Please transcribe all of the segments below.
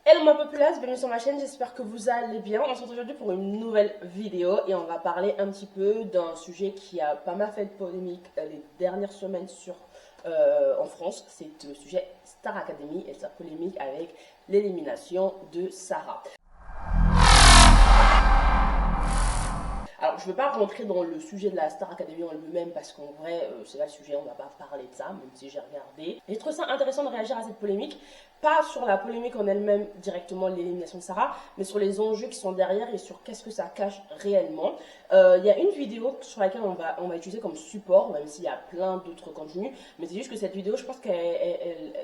Hello ma populace, bienvenue sur ma chaîne, j'espère que vous allez bien. On se retrouve aujourd'hui pour une nouvelle vidéo et on va parler un petit peu d'un sujet qui a pas mal fait de polémique les dernières semaines en France. C'est le sujet Star Academy et sa polémique avec l'élimination de Sarah. Alors, je ne veux pas rentrer dans le sujet de la Star Academy en lui-même parce qu'en vrai, c'est pas le sujet, on va pas parler de ça, même si j'ai regardé. J'ai trouvé ça intéressant de réagir à cette polémique, pas sur la polémique en elle-même, directement l'élimination de Sarah, mais sur les enjeux qui sont derrière et sur qu'est-ce que ça cache réellement. Il y a une vidéo sur laquelle on va utiliser comme support, même s'il y a plein d'autres contenus, mais c'est juste que cette vidéo, je pense que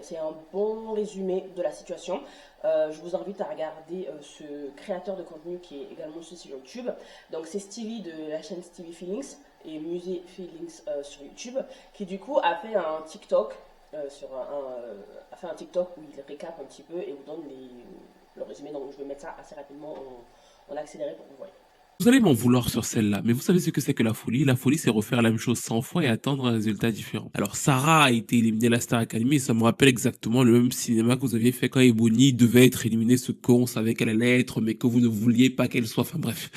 c'est un bon résumé de la situation. Je vous invite à regarder ce créateur de contenu qui est également sur YouTube. Donc c'est Stevie de la chaîne Stevie Feelings et Musée Feelings sur YouTube, qui du coup a fait un TikTok a fait un TikTok où il récap un petit peu et vous donne le résumé. Donc je vais mettre ça assez rapidement en accéléré pour que vous voyez. Vous allez m'en vouloir sur celle-là, mais vous savez ce que c'est que la folie? La folie, c'est refaire la même chose 100 fois et attendre un résultat différent. Alors, Sarah a été éliminée de la Star Academy et ça me rappelle exactement le même cinéma que vous aviez fait quand Ebony devait être éliminée, ce qu'on savait qu'elle allait être, mais que vous ne vouliez pas qu'elle soit. Enfin bref.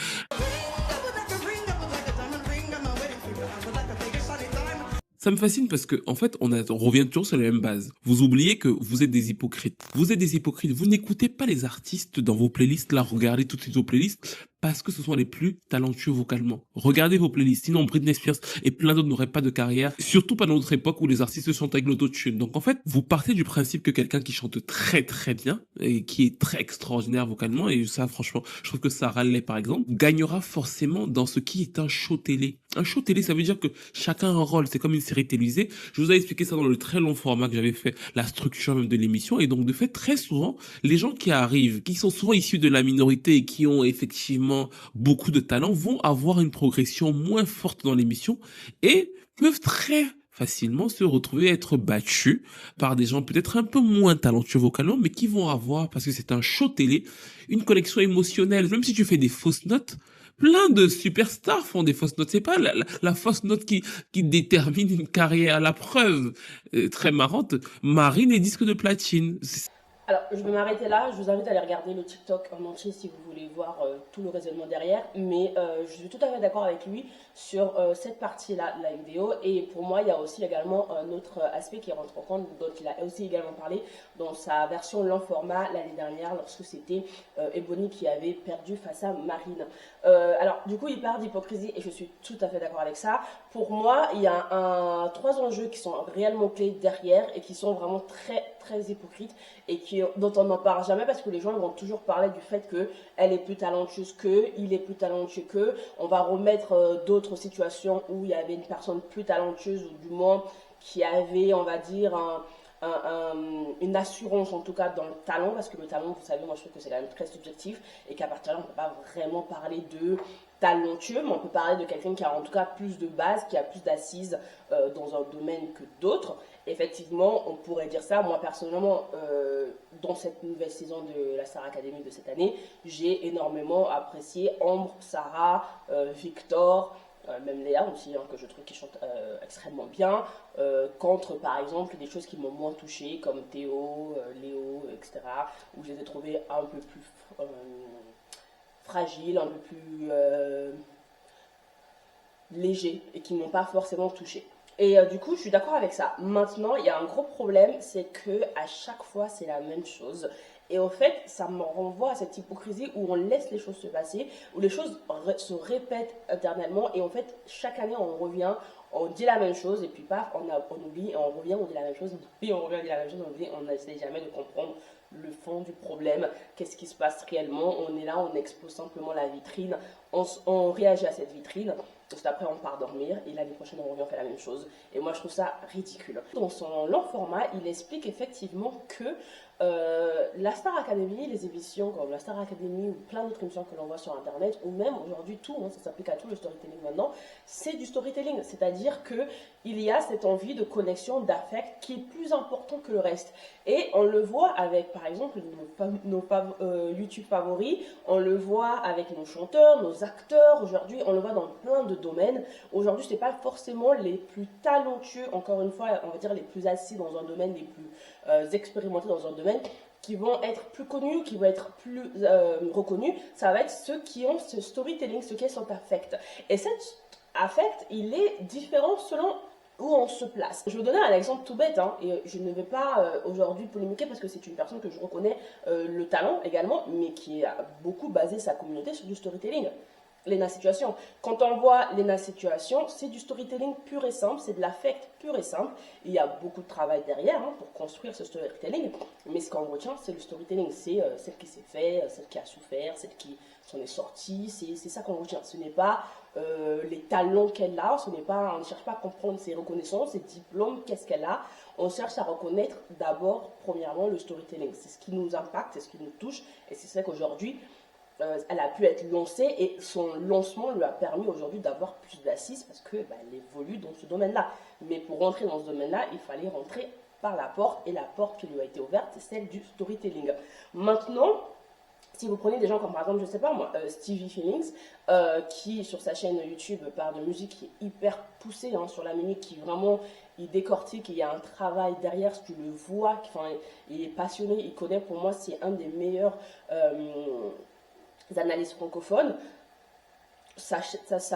Ça me fascine parce que, en fait, on revient toujours sur la même base. Vous oubliez que vous êtes des hypocrites. Vous êtes des hypocrites. Vous n'écoutez pas les artistes dans vos playlists. Là, regardez toutes vos playlists parce que ce sont les plus talentueux vocalement. Regardez vos playlists. Sinon, Britney Spears et plein d'autres n'auraient pas de carrière. Surtout pas dans notre époque où les artistes chantent avec l'autotune. Donc, en fait, vous partez du principe que quelqu'un qui chante très très bien et qui est très extraordinaire vocalement, et ça, franchement, je trouve que Sarah l'est par exemple, gagnera forcément dans ce qui est un show télé. Un show télé, ça veut dire que chacun a un rôle. C'est comme une série télévisée. Je vous ai expliqué ça dans le très long format que j'avais fait, la structure même de l'émission. Et donc, de fait, très souvent, les gens qui arrivent, qui sont souvent issus de la minorité et qui ont effectivement beaucoup de talent, vont avoir une progression moins forte dans l'émission et peuvent très facilement se retrouver être battus par des gens peut-être un peu moins talentueux vocalement, mais qui vont avoir, parce que c'est un show télé, une connexion émotionnelle. Même si tu fais des fausses notes, plein de superstars font des fausses notes. C'est pas la fausse note qui détermine une carrière. La preuve, très marrante, Marine est disque de platine. Alors, je vais m'arrêter là. Je vous invite à aller regarder le TikTok en entier si vous voulez voir tout le raisonnement derrière. Mais je suis tout à fait d'accord avec lui sur cette partie-là de la vidéo. Et pour moi, il y a aussi également un autre aspect qui rentre en compte, dont il a aussi également parlé dans sa version long format l'année dernière, lorsque c'était Ebony qui avait perdu face à Marine. Alors, du coup, il parle d'hypocrisie et je suis tout à fait d'accord avec ça. Pour moi, il y a trois enjeux qui sont réellement clés derrière et qui sont vraiment très, très hypocrites et dont on n'en parle jamais parce que les gens vont toujours parler du fait qu'elle est plus talentueuse qu'eux, il est plus talentueux qu'eux. On va remettre d'autres situations où il y avait une personne plus talentueuse ou du moins qui avait, on va dire, une assurance en tout cas dans le talent, parce que le talent, vous savez, moi je trouve que c'est quand même très subjectif et qu'à partir de là on ne peut pas vraiment parler de talentueux, mais on peut parler de quelqu'un qui a en tout cas plus de base, qui a plus d'assises dans un domaine que d'autres. Effectivement, on pourrait dire ça. Moi personnellement, dans cette nouvelle saison de la Star Academy de cette année, j'ai énormément apprécié Ambre, Sarah, Victor, même Léa aussi, hein, que je trouve qui chante extrêmement bien, contre par exemple des choses qui m'ont moins touché, comme Théo, Léo, etc., où je les ai trouvés un peu plus fragiles, un peu plus légers, et qui m'ont pas forcément touché. Et du coup, je suis d'accord avec ça. Maintenant, il y a un gros problème, c'est que à chaque fois, c'est la même chose. Et au fait, ça me renvoie à cette hypocrisie où on laisse les choses se passer, où les choses se répètent éternellement. Et en fait, chaque année, on revient, on dit la même chose, et puis paf, on oublie, et on revient, on dit la même chose, puis on revient, on dit la même chose, on oublie, on n'essaie jamais de comprendre le fond du problème, qu'est-ce qui se passe réellement. On est là, on expose simplement la vitrine, on réagit à cette vitrine. Juste après, on part dormir et l'année prochaine, on revient faire la même chose. Et moi, je trouve ça ridicule. Dans son long format, il explique effectivement que la Star Academy, les émissions comme la Star Academy ou plein d'autres émissions que l'on voit sur Internet, ou même aujourd'hui tout, hein, ça s'applique à tout le storytelling maintenant, c'est du storytelling. C'est-à-dire qu'il y a cette envie de connexion, d'affect qui est plus important que le reste. Et on le voit avec, par exemple, nos YouTube favoris, on le voit avec nos chanteurs, nos acteurs. Aujourd'hui, on le voit dans plein de domaines. Aujourd'hui, ce n'est pas forcément les plus talentueux, encore une fois, on va dire les plus assis dans un domaine, les plus expérimentés dans un domaine, qui vont être plus connus, qui vont être plus reconnus, ça va être ceux qui ont ce storytelling, ceux qui sont affect. Et cet affect, il est différent selon où on se place. Je vais vous donner un exemple tout bête, hein, et je ne vais pas aujourd'hui polémiquer parce que c'est une personne que je reconnais le talent également, mais qui a beaucoup basé sa communauté sur du storytelling. Lena Situation. Quand on voit Lena Situation, c'est du storytelling pur et simple, c'est de l'affect pur et simple. Il y a beaucoup de travail derrière hein, pour construire ce storytelling, mais ce qu'on retient, c'est le storytelling. C'est celle qui s'est fait, celle qui a souffert, celle qui s'en est sortie, c'est ça qu'on retient. Ce n'est pas les talents qu'elle a, ce n'est pas, on ne cherche pas à comprendre ses reconnaissances, ses diplômes, qu'est-ce qu'elle a. On cherche à reconnaître d'abord, premièrement, le storytelling. C'est ce qui nous impacte, c'est ce qui nous touche, et c'est ça qu'aujourd'hui, elle a pu être lancée et son lancement lui a permis aujourd'hui d'avoir plus d'assises parce qu'elle évolue dans ce domaine-là. Mais pour rentrer dans ce domaine-là, il fallait rentrer par la porte et la porte qui lui a été ouverte, c'est celle du storytelling. Maintenant, si vous prenez des gens comme par exemple, je sais pas moi, Stevie Feelings, qui sur sa chaîne YouTube parle de musique qui est hyper poussée hein, sur la musique, qui vraiment il décortique, il y a un travail derrière, tu le vois, il est passionné, il connaît, pour moi c'est un des meilleurs analystes francophones. Sa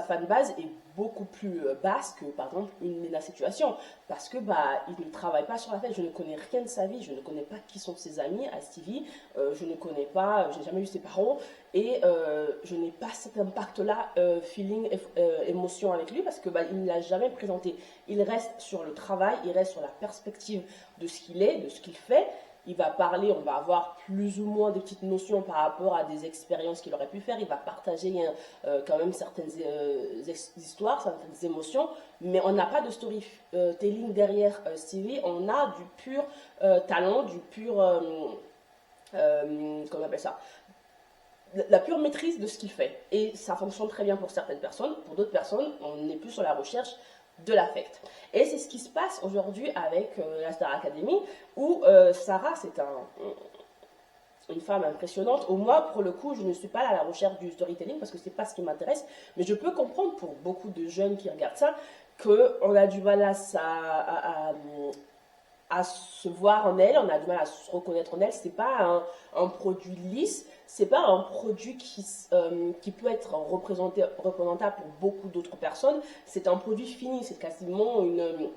fanbase est beaucoup plus basse que par exemple une Lena Situation parce que il ne travaille pas sur la fête. Je ne connais rien de sa vie, je ne connais pas qui sont ses amis à Stevie, je ne connais pas, j'ai jamais vu ses parents et je n'ai pas cet impact là feeling, émotion avec lui parce que il ne l'a jamais présenté. Il reste sur le travail, il reste sur la perspective de ce qu'il est, de ce qu'il fait. Il va parler, on va avoir plus ou moins des petites notions par rapport à des expériences qu'il aurait pu faire. Il va partager quand même certaines histoires, certaines émotions, mais on n'a pas de storytelling derrière Stevie. On a du pur talent, du pur, comment on appelle ça, la pure maîtrise de ce qu'il fait. Et ça fonctionne très bien pour certaines personnes. Pour d'autres personnes, on n'est plus sur la recherche de l'affect. Et c'est ce qui se passe aujourd'hui avec la Star Academy, où Sarah, c'est une femme impressionnante. Au moi, pour le coup, je ne suis pas à la recherche du storytelling parce que c'est pas ce qui m'intéresse, mais je peux comprendre pour beaucoup de jeunes qui regardent ça, qu'on a du mal à se voir en elle, on a du mal à se reconnaître en elle. C'est pas un produit lisse, c'est pas un produit qui peut être représentable pour beaucoup d'autres personnes. C'est un produit fini, c'est quasiment une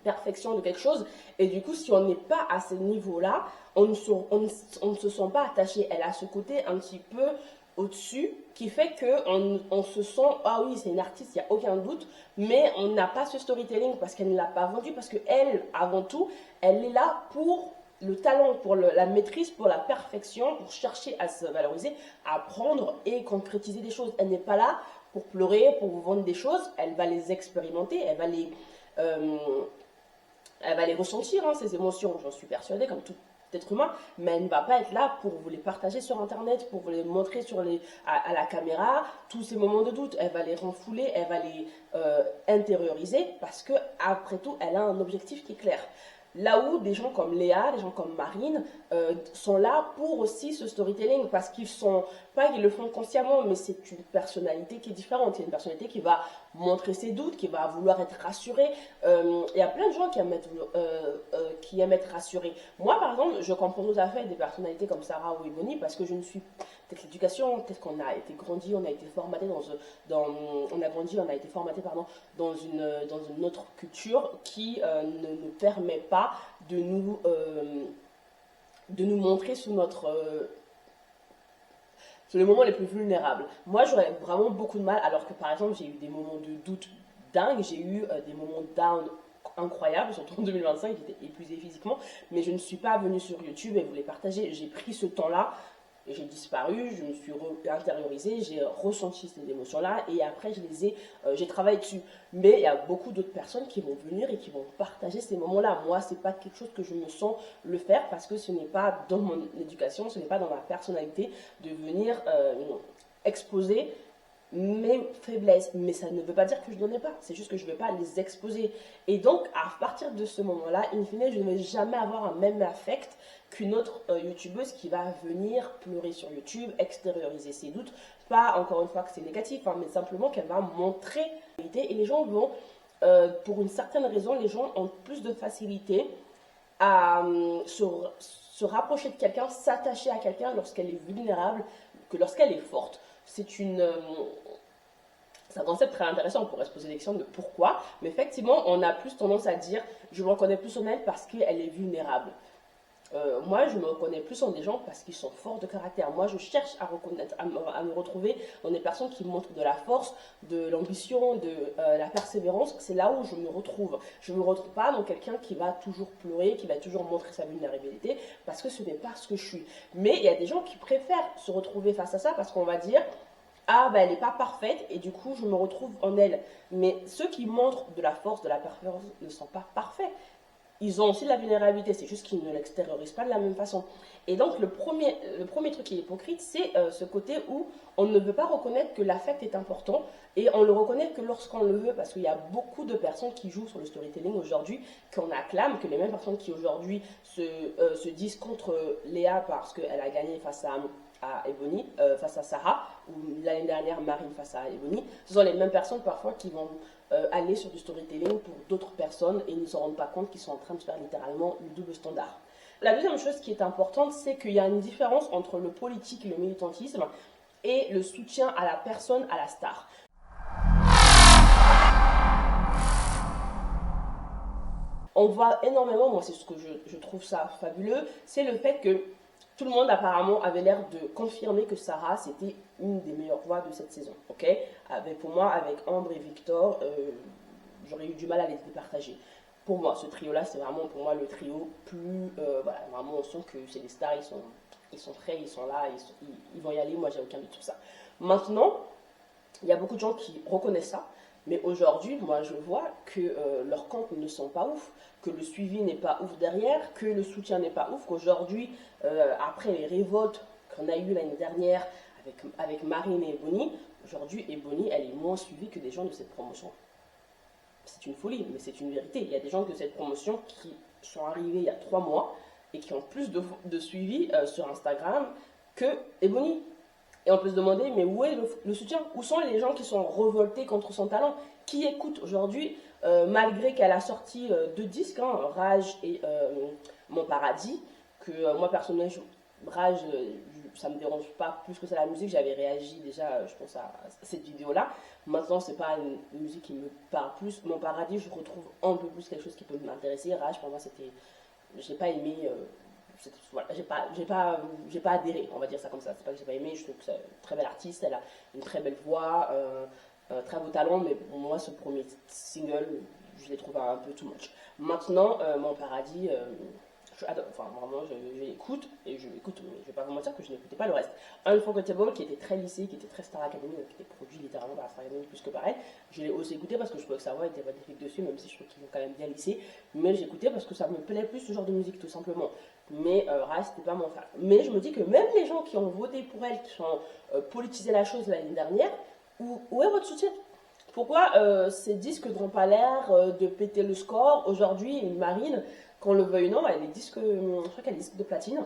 perfection de quelque chose. Et du coup, si on n'est pas à ce niveau-là, on ne se sent pas attaché. Elle a ce côté un petit peu au-dessus qui fait qu'on se sent, ah oui, c'est une artiste, il n'y a aucun doute, mais on n'a pas ce storytelling parce qu'elle ne l'a pas vendu, parce qu'elle, avant tout, elle est là pour le talent, pour la maîtrise, pour la perfection, pour chercher à se valoriser, à apprendre et concrétiser des choses. Elle n'est pas là pour pleurer, pour vous vendre des choses, elle va les expérimenter, elle va les ressentir, hein, ces émotions, j'en suis persuadée, comme tout être humain, mais elle ne va pas être là pour vous les partager sur internet, pour vous les montrer à la caméra, tous ces moments de doute. Elle va les renfouler, elle va les intérioriser, parce que après tout, elle a un objectif qui est clair. Là où des gens comme Léa, des gens comme Marine sont là pour aussi ce storytelling parce qu'ils sont, pas qu'ils le font consciemment, mais c'est une personnalité qui est différente. C'est une personnalité qui va montrer ses doutes, qui va vouloir être rassurée. Il y a plein de gens qui aiment être rassurés. Moi, par exemple, je comprends tout à fait des personnalités comme Sarah ou Ebony parce que je ne suis peut-être l'éducation, peut-être qu'on a été grandi, on a été formaté on a été formaté dans une autre culture qui ne nous permet pas de nous montrer sur les moments les plus vulnérables. Moi, j'aurais vraiment beaucoup de mal, alors que par exemple, j'ai eu des moments de doute dingues, j'ai eu des moments down incroyables, surtout en 2025, j'étais épuisée physiquement, mais je ne suis pas venue sur YouTube et vous les partager. J'ai pris ce temps-là, j'ai disparu, je me suis intériorisée, j'ai ressenti ces émotions-là et après j'ai travaillé dessus. Mais il y a beaucoup d'autres personnes qui vont venir et qui vont partager ces moments-là. Moi, c'est pas quelque chose que je me sens le faire parce que ce n'est pas dans mon éducation, ce n'est pas dans ma personnalité de venir exposer mes faiblesses, mais ça ne veut pas dire que je n'en ai pas, c'est juste que je ne vais pas les exposer. Et donc, à partir de ce moment-là, in fine, je ne vais jamais avoir un même affect qu'une autre youtubeuse qui va venir pleurer sur YouTube, extérioriser ses doutes. Pas encore une fois que c'est négatif, hein, mais simplement qu'elle va montrer la réalité. Et les gens vont, pour une certaine raison, les gens ont plus de facilité à se rapprocher de quelqu'un, s'attacher à quelqu'un lorsqu'elle est vulnérable que lorsqu'elle est forte. C'est un concept très intéressant, on pourrait se poser des questions de pourquoi, mais effectivement, on a plus tendance à dire je me reconnais plus en elle parce qu'elle est vulnérable. Moi, je me reconnais plus en des gens parce qu'ils sont forts de caractère. Moi, je cherche à me retrouver dans des personnes qui montrent de la force, de l'ambition, de la persévérance. C'est là où je me retrouve. Je ne me retrouve pas dans quelqu'un qui va toujours pleurer, qui va toujours montrer sa vulnérabilité, parce que ce n'est pas ce que je suis. Mais il y a des gens qui préfèrent se retrouver face à ça parce qu'on va dire ah ben elle n'est pas parfaite et du coup je me retrouve en elle. Mais ceux qui montrent de la force, de la persévérance ne sont pas parfaits. Ils ont aussi de la vulnérabilité, c'est juste qu'ils ne l'extériorisent pas de la même façon. Et donc le premier truc qui est hypocrite, c'est ce côté où on ne veut pas reconnaître que l'affect est important et on le reconnaît que lorsqu'on le veut, parce qu'il y a beaucoup de personnes qui jouent sur le storytelling aujourd'hui, qu'on acclame, que les mêmes personnes qui aujourd'hui se disent contre Léa parce qu'elle a gagné face à Ebony, face à Sarah, ou l'année dernière Marine face à Ebony, ce sont les mêmes personnes parfois qui vont aller sur du storytelling pour d'autres personnes et ne se rendent pas compte qu'ils sont en train de faire littéralement le double standard. La deuxième chose qui est importante, c'est qu'il y a une différence entre le politique et le militantisme et le soutien à la personne, à la star. On voit énormément, moi c'est ce que je trouve ça fabuleux, c'est le fait que tout le monde apparemment avait l'air de confirmer que Sarah c'était une des meilleures voix de cette saison, ok. Pour moi, avec Ambre et Victor, j'aurais eu du mal à les départager. Pour moi, ce trio-là, c'est vraiment pour moi le trio plus, voilà, vraiment on sent que c'est des stars, ils sont prêts, ils sont là, ils vont y aller. Moi, j'ai aucun doute sur ça. Maintenant, il y a beaucoup de gens qui reconnaissent ça. Mais aujourd'hui, moi, je vois que leurs comptes ne sont pas ouf, que le suivi n'est pas ouf derrière, que le soutien n'est pas ouf, qu'aujourd'hui, après les révoltes qu'on a eues l'année dernière avec Marine et Ebony, aujourd'hui, Ebony, elle est moins suivie que des gens de cette promotion. C'est une folie, mais c'est une vérité. Il y a des gens de cette promotion qui sont arrivés il y a 3 mois et qui ont plus de suivi sur Instagram que Ebony. Et on peut se demander, mais où est le soutien? Où sont les gens qui sont révoltés contre son talent? Qui écoute aujourd'hui, malgré qu'elle a sorti 2 disques, hein, Rage et Mon Paradis, que moi personnellement, Rage, ça me dérange pas plus que ça la musique. J'avais réagi déjà, je pense, à cette vidéo-là. Maintenant, c'est pas une musique qui me parle plus. Mon Paradis, je retrouve un peu plus quelque chose qui peut m'intéresser. Rage, pour moi, c'était... J'ai pas aimé... voilà, j'ai pas adhéré, on va dire ça comme ça. C'est pas que j'ai pas aimé, je trouve que c'est une très belle artiste, elle a une très belle voix, très beau talent, mais pour moi, ce premier single, je l'ai trouvé un peu too much. Maintenant, Mon Paradis, je adore, enfin vraiment, je l'écoute, et je l'écoute, mais je vais pas vous mentir que je n'écoutais pas le reste. Unforgettable, qui était très lissé, qui était très Star Academy, qui était produit littéralement par Star Academy plus que pareil, je l'ai aussi écouté parce que je trouvais que sa voix était magnifique dessus, même si je trouve qu'ils ont quand même bien lissé, mais j'ai écouté parce que ça me plaît plus ce genre de musique, tout simplement. Mais Raz, c'était pas mon frère. Mais je me dis que même les gens qui ont voté pour elle, qui ont politisé la chose l'année dernière, où est votre soutien? Pourquoi ces disques n'ont pas l'air de péter le score? Aujourd'hui, Marine, qu'on le veuille ou non, elle est disque, je crois qu'elle est disque de platine.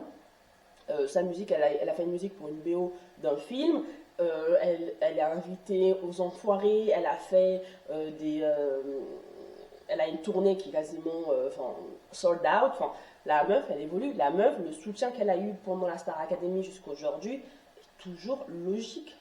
Sa musique, elle a fait une musique pour une BO d'un film. Elle est invitée aux Enfoirés. Elle a fait elle a une tournée qui est quasiment sold out. La meuf, elle évolue. La meuf, le soutien qu'elle a eu pendant la Star Academy jusqu'à aujourd'hui est toujours logique.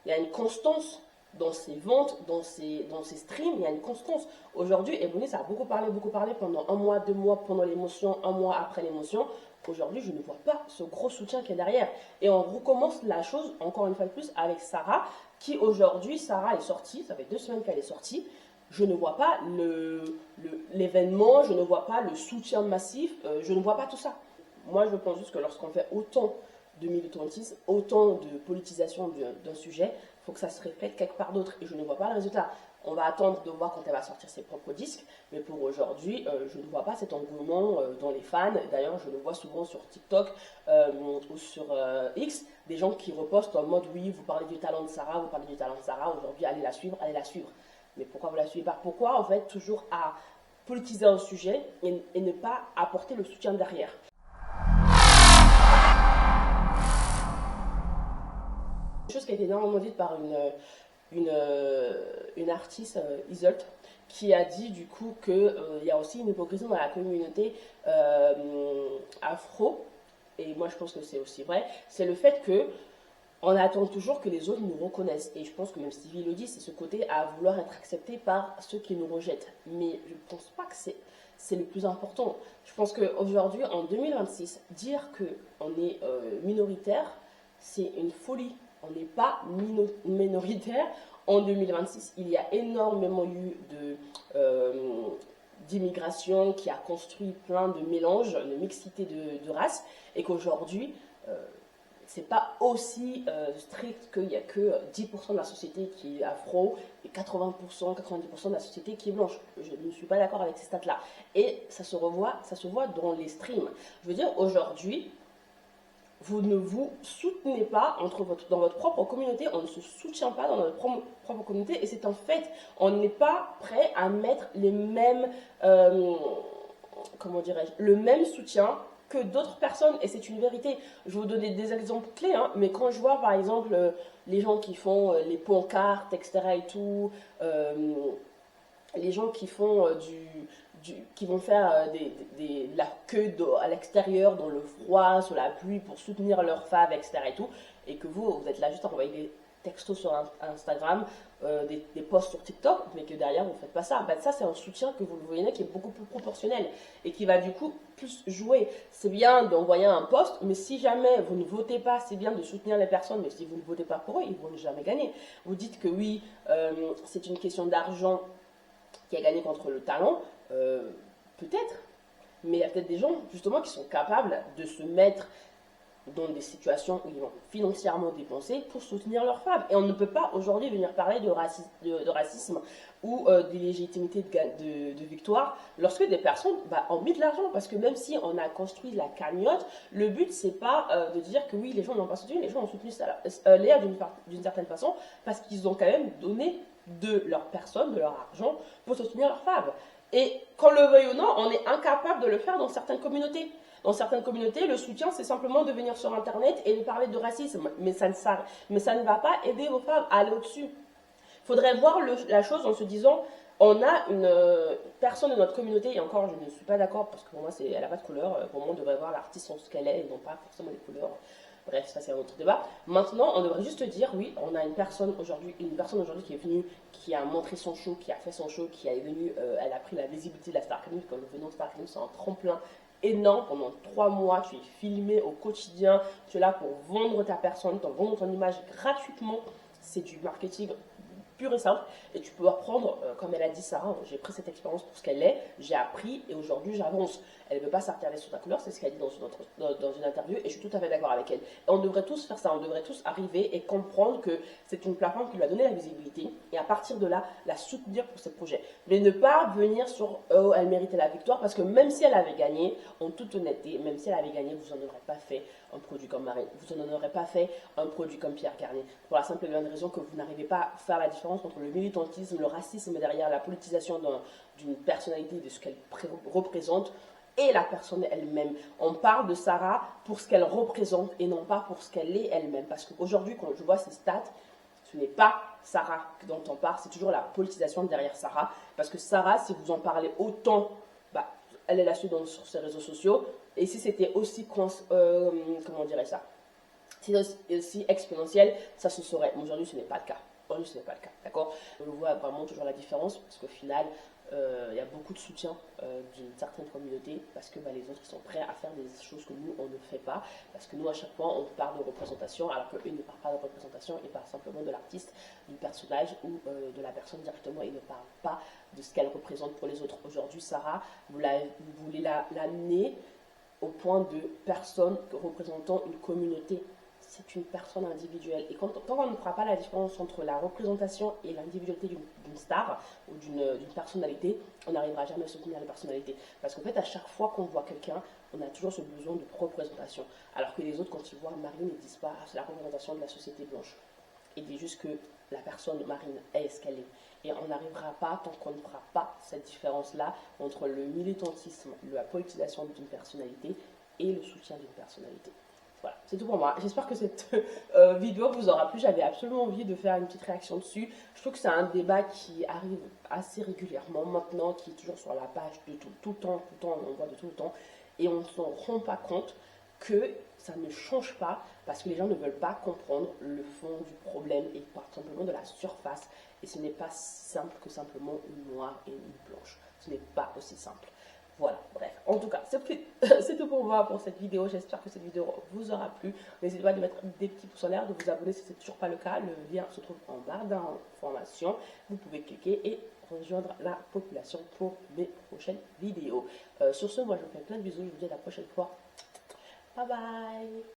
Il y a une constance dans ses ventes, dans ses streams, il y a une constance. Aujourd'hui, Ebony, ça a beaucoup parlé pendant 1 mois, 2 mois pendant l'émotion, 1 mois après l'émotion. Aujourd'hui, je ne vois pas ce gros soutien qui est derrière. Et on recommence la chose, encore une fois de plus, avec Sarah, qui aujourd'hui, Sarah est sortie, ça fait 2 semaines qu'elle est sortie. Je ne vois pas l'événement, je ne vois pas le soutien massif, je ne vois pas tout ça. Moi, je pense juste que lorsqu'on fait autant de militantisme, autant de politisation d'un sujet, il faut que ça se répète quelque part d'autre. Et je ne vois pas le résultat. On va attendre de voir quand elle va sortir ses propres disques, mais pour aujourd'hui, je ne vois pas cet engouement dans les fans. D'ailleurs, je le vois souvent sur TikTok ou sur X, des gens qui repostent en mode oui, vous parlez du talent de Sarah, vous parlez du talent de Sarah, aujourd'hui, allez la suivre, allez la suivre. Mais pourquoi vous la suivez pas? Pourquoi, en fait, toujours à politiser un sujet et ne pas apporter le soutien derrière? Une chose qui a été énormément dite par une artiste, Isolt, qui a dit du coup qu'il y a aussi une hypocrisie dans la communauté afro, et moi je pense que c'est aussi vrai, c'est le fait que on attend toujours que les autres nous reconnaissent. Et je pense que même Stevie le dit, c'est ce côté à vouloir être accepté par ceux qui nous rejettent. Mais je ne pense pas que c'est le plus important. Je pense qu'aujourd'hui, en 2026, dire qu'on est minoritaire, c'est une folie. On n'est pas minoritaire en 2026. Il y a énormément eu d'immigration qui a construit plein de mélanges, de mixité de races, et qu'aujourd'hui, c'est pas aussi strict qu'il y a que 10% de la société qui est afro et 80%, 90% de la société qui est blanche. Je ne suis pas d'accord avec ces stats-là. Et ça se voit dans les streams. Je veux dire, aujourd'hui, vous ne vous soutenez pas dans votre propre communauté, on ne se soutient pas dans notre propre communauté, et c'est un fait. On n'est pas prêt à mettre les mêmes, comment dirais-je, le même soutien que d'autres personnes, et c'est une vérité. Je vais vous donner des exemples clés, hein, mais quand je vois par exemple les gens qui font les pancartes, etc. et tout, les gens qui font qui vont faire la queue à l'extérieur, dans le froid, sous la pluie, pour soutenir leur fave, etc. et tout, et que vous êtes là juste à envoyer des textos sur Instagram, des posts sur TikTok, mais que derrière vous ne faites pas ça. Ben, ça, c'est un soutien que vous le voyez qui est beaucoup plus proportionnel et qui va du coup plus jouer. C'est bien d'envoyer un post, mais si jamais vous ne votez pas, c'est bien de soutenir les personnes, mais si vous ne votez pas pour eux, ils ne vont jamais gagner. Vous dites que oui, c'est une question d'argent qui a gagné contre le talent, peut-être, mais il y a peut-être des gens justement qui sont capables de se mettre dans des situations où ils vont financièrement dépenser pour soutenir leurs femmes. Et on ne peut pas aujourd'hui venir parler de racisme ou d'illégitimité de victoire lorsque des personnes ont mis de l'argent. Parce que même si on a construit la cagnotte, le but c'est pas de dire que oui, les gens n'ont pas soutenu, les gens ont soutenu Léa d'une certaine façon parce qu'ils ont quand même donné de leur personne, de leur argent pour soutenir leurs femmes. Et qu'on le veuille ou non, on est incapable de le faire dans certaines communautés. Dans certaines communautés, le soutien, c'est simplement de venir sur Internet et de parler de racisme. Mais ça ne va pas aider vos femmes à aller au-dessus. Il faudrait voir la chose en se disant, on a une personne de notre communauté, et encore, je ne suis pas d'accord, parce que pour moi, elle n'a pas de couleur. Pour moi, on devrait voir l'artiste en ce qu'elle est, et non pas forcément les couleurs. Bref, ça c'est un autre débat. Maintenant, on devrait juste dire, oui, on a une personne aujourd'hui qui est venue, qui a montré son show, qui a fait son show, qui est venue, elle a pris la visibilité de la Star Academy, comme le nom de Star Academy, c'est un tremplin énorme. Pendant 3 mois, tu es filmé au quotidien, tu es là pour vendre ta personne, vendre ton image gratuitement. C'est du marketing pur et simple, et tu peux apprendre, comme elle a dit Sarah, j'ai pris cette expérience pour ce qu'elle est, j'ai appris et aujourd'hui j'avance. Elle ne veut pas s'attarder sur ta couleur, c'est ce qu'elle dit dans une interview, et je suis tout à fait d'accord avec elle. Et on devrait tous faire ça, on devrait tous arriver et comprendre que c'est une plateforme qui lui a donné la visibilité, et à partir de là, la soutenir pour ses projets. Mais ne pas venir sur oh, elle méritait la victoire, parce que même si elle avait gagné, en toute honnêteté, même si elle avait gagné, vous n'en aurez pas fait un produit comme Marine, vous n'en aurez pas fait un produit comme Pierre Garnier, pour la simple et bonne raison que vous n'arrivez pas à faire la différence entre le militantisme, le racisme derrière la politisation d'une personnalité, de ce qu'elle représente, et la personne elle-même. On parle de Sarah pour ce qu'elle représente et non pas pour ce qu'elle est elle-même. Parce qu'aujourd'hui, quand je vois ces stats, ce n'est pas Sarah dont on parle, c'est toujours la politisation derrière Sarah. Parce que Sarah, si vous en parlez autant, elle est là-dessus sur ses réseaux sociaux. Et si c'était aussi, comment dirais ça, si aussi exponentiel, ça se saurait. Mais aujourd'hui, ce n'est pas le cas. Aujourd'hui, ce n'est pas le cas, d'accord? On voit vraiment toujours la différence, parce qu'au final, il y a beaucoup de soutien d'une certaine communauté, parce que les autres ils sont prêts à faire des choses que nous, on ne fait pas. Parce que nous, à chaque fois, on parle de représentation, alors qu'eux ne parlent pas de représentation, ils parlent simplement de l'artiste, du personnage ou de la personne directement. Ils ne parlent pas de ce qu'elle représente pour les autres. Aujourd'hui, Sarah, vous voulez l'amener au point de personne représentant une communauté. C'est une personne individuelle. Et tant qu'on ne fera pas la différence entre la représentation et l'individualité d'une star ou d'une personnalité, on n'arrivera jamais à soutenir les personnalités. Parce qu'en fait, à chaque fois qu'on voit quelqu'un, on a toujours ce besoin de représentation. Alors que les autres, quand ils voient Marine, ils disent pas c'est la représentation de la société blanche. Ils disent juste que la personne Marine est ce qu'elle est. Et on n'arrivera pas tant qu'on ne fera pas cette différence-là entre le militantisme, la politisation d'une personnalité et le soutien d'une personnalité. Voilà, c'est tout pour moi. J'espère que cette vidéo vous aura plu. J'avais absolument envie de faire une petite réaction dessus. Je trouve que c'est un débat qui arrive assez régulièrement maintenant, qui est toujours sur la page de tout le temps, on voit de tout le temps. Et on ne s'en rend pas compte que ça ne change pas parce que les gens ne veulent pas comprendre le fond du problème et partent simplement de la surface. Et ce n'est pas simple que simplement une noire et une blanche. Ce n'est pas aussi simple. Voilà, bref. En tout cas, c'est tout pour moi pour cette vidéo. J'espère que cette vidéo vous aura plu. N'hésitez pas à mettre des petits pouces en l'air, de vous abonner si ce n'est toujours pas le cas. Le lien se trouve en barre d'informations. Vous pouvez cliquer et rejoindre la population pour mes prochaines vidéos. Sur ce, moi je vous fais plein de bisous. Je vous dis à la prochaine fois. Bye bye.